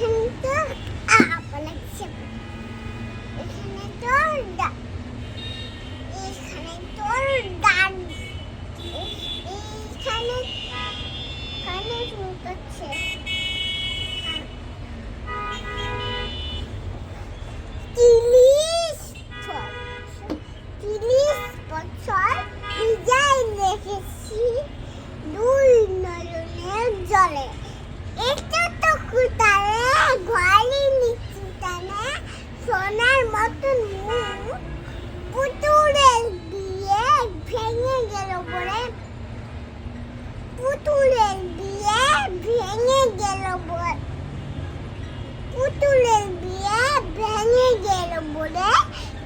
এখানে তো লাগছে, এখানে তো এখানে তো ডান, এখানে কানে ঢুকাচ্ছে। তিরিশ 30 বছর ডিজাইন রেখেছি দুই নয়নের জলে। এটা তো কুতারে ঘরে নিচু টানে সোনার মতন মুখ, পুতুলের বিয়ে ভেঙে গেল বলে, পুতুলের বিয়ে ভেঙে গেল বলে, পুতুলের বিয়ে ভেঙে গেল বলে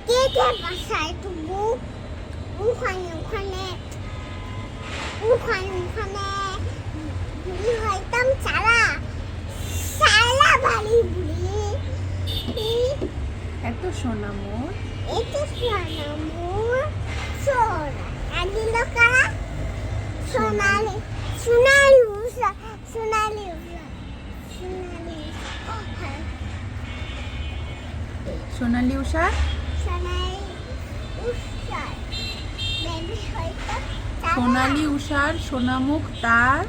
কেটে বাসায় তবু ওখানে ওখানে ওখানে ওখানে বুড়ি হইতাম সারা সারা বাড়ি বুড়ি। এত সোনা মোর, এতে সোনা মোর সোনা আদিল কারা সোনালি সোনালি উষা সোনালি উষা সোনালি সোনালি উষা, সোনালি উষা বেবি হইতাম সোনালি উষার সোনামুখ তার